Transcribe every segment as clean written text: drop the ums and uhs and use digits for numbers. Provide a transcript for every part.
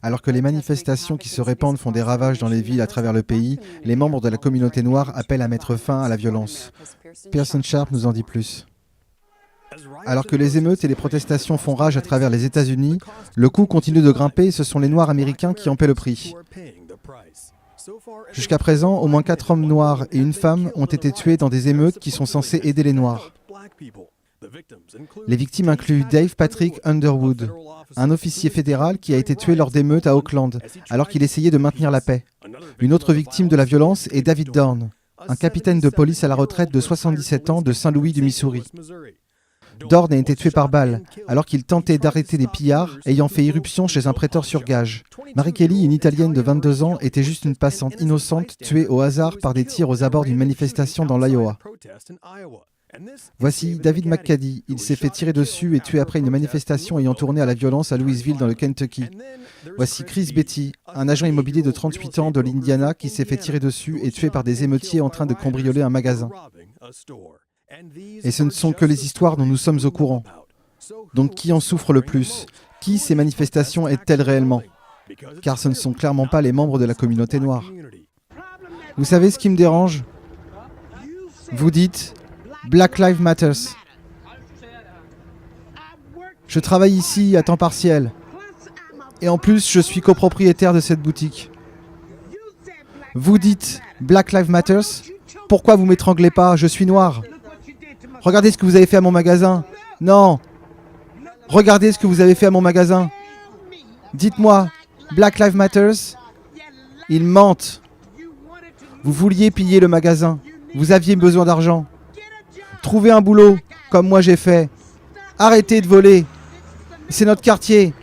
Alors que les manifestations qui se répandent font des ravages dans les villes à travers le pays, les membres de la communauté noire appellent à mettre fin à la violence. Pearson Sharp nous en dit plus. Alors que les émeutes et les protestations font rage à travers les États-Unis, le coût continue de grimper et ce sont les Noirs américains qui en paient le prix. Jusqu'à présent, au moins 4 hommes noirs et une femme ont été tués dans des émeutes qui sont censées aider les Noirs. Les victimes incluent Dave Patrick Underwood, un officier fédéral qui a été tué lors d'émeutes à Oakland, alors qu'il essayait de maintenir la paix. Une autre victime de la violence est David Dorn, un capitaine de police à la retraite de 77 ans de Saint-Louis du Missouri. Dorn a été tué par balle, alors qu'il tentait d'arrêter des pillards ayant fait irruption chez un prêteur sur gage. Mary Kelly, une Italienne de 22 ans, était juste une passante innocente tuée au hasard par des tirs aux abords d'une manifestation dans l'Iowa. Voici David McCaddy. Il s'est fait tirer dessus et tué après une manifestation ayant tourné à la violence à Louisville dans le Kentucky. Voici Chris Beatty, un agent immobilier de 38 ans de l'Indiana qui s'est fait tirer dessus et tué par des émeutiers en train de cambrioler un magasin. Et ce ne sont que les histoires dont nous sommes au courant. Donc qui en souffre le plus? Qui ces manifestations aident-elles réellement? Car ce ne sont clairement pas les membres de la communauté noire. Vous savez ce qui me dérange? Vous dites Black Lives Matter. Je travaille ici à temps partiel. Et en plus, je suis copropriétaire de cette boutique. Vous dites Black Lives Matter. Pourquoi vous m'étranglez pas? Je suis noir. Regardez ce que vous avez fait à mon magasin. Non. Regardez ce que vous avez fait à mon magasin. Dites-moi, Black Lives Matter. Ils mentent. Vous vouliez piller le magasin. Vous aviez besoin d'argent. Trouvez un boulot, comme moi j'ai fait. Arrêtez de voler. C'est notre quartier.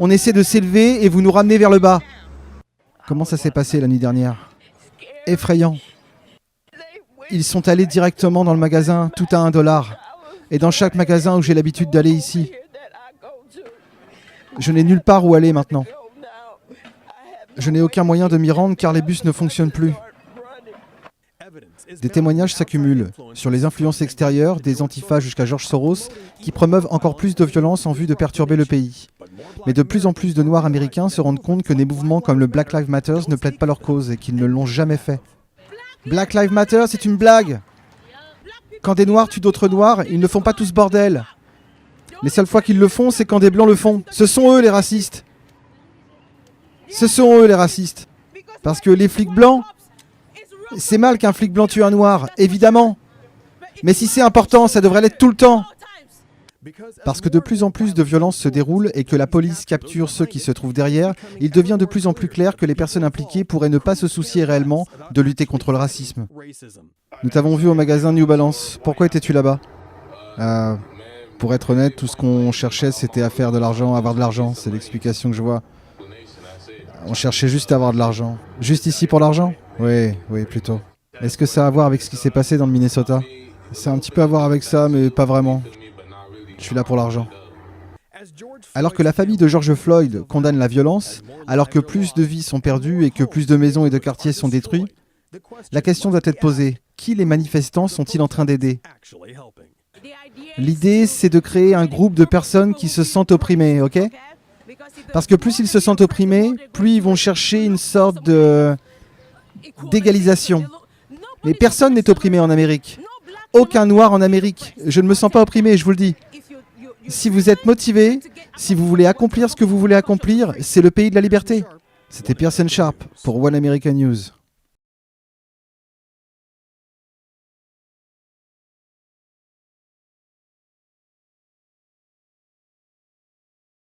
On essaie de s'élever et vous nous ramenez vers le bas. Comment ça s'est passé la nuit dernière? Effrayant. Ils sont allés directement dans le magasin, tout à $1. Et dans chaque magasin où j'ai l'habitude d'aller ici. Je n'ai nulle part où aller maintenant. Je n'ai aucun moyen de m'y rendre car les bus ne fonctionnent plus. Des témoignages s'accumulent sur les influences extérieures, des antifas jusqu'à George Soros, qui promeuvent encore plus de violence en vue de perturber le pays. Mais de plus en plus de Noirs américains se rendent compte que des mouvements comme le Black Lives Matter ne plaident pas leur cause et qu'ils ne l'ont jamais fait. Black Lives Matter, c'est une blague. Quand des Noirs tuent d'autres Noirs, ils ne font pas tout ce bordel. Les seules fois qu'ils le font, c'est quand des Blancs le font. Ce sont eux les racistes. Ce sont eux les racistes. Parce que les flics blancs, c'est mal qu'un flic blanc tue un Noir, évidemment. Mais si c'est important, ça devrait l'être tout le temps. Parce que de plus en plus de violences se déroulent et que la police capture ceux qui se trouvent derrière, il devient de plus en plus clair que les personnes impliquées pourraient ne pas se soucier réellement de lutter contre le racisme. Nous t'avons vu au magasin New Balance. Pourquoi étais-tu là-bas? Pour être honnête, tout ce qu'on cherchait, c'était à faire de l'argent, avoir de l'argent. C'est l'explication que je vois. On cherchait juste à avoir de l'argent. Juste ici pour l'argent? Oui, plutôt. Est-ce que ça a à voir avec ce qui s'est passé dans le Minnesota? C'est un petit peu à voir avec ça, mais pas vraiment. Je suis là pour l'argent. Alors que la famille de George Floyd condamne la violence, alors que plus de vies sont perdues et que plus de maisons et de quartiers sont détruits, la question doit être posée. Qui les manifestants sont-ils en train d'aider? L'idée, c'est de créer un groupe de personnes qui se sentent opprimées, ok? Parce que plus ils se sentent opprimés, plus ils vont chercher une sorte d'égalisation. Mais personne n'est opprimé en Amérique. Aucun Noir en Amérique. Je ne me sens pas opprimé, je vous le dis. Si vous êtes motivé, si vous voulez accomplir ce que vous voulez accomplir, c'est le pays de la liberté. C'était Pearson Sharp pour One American News.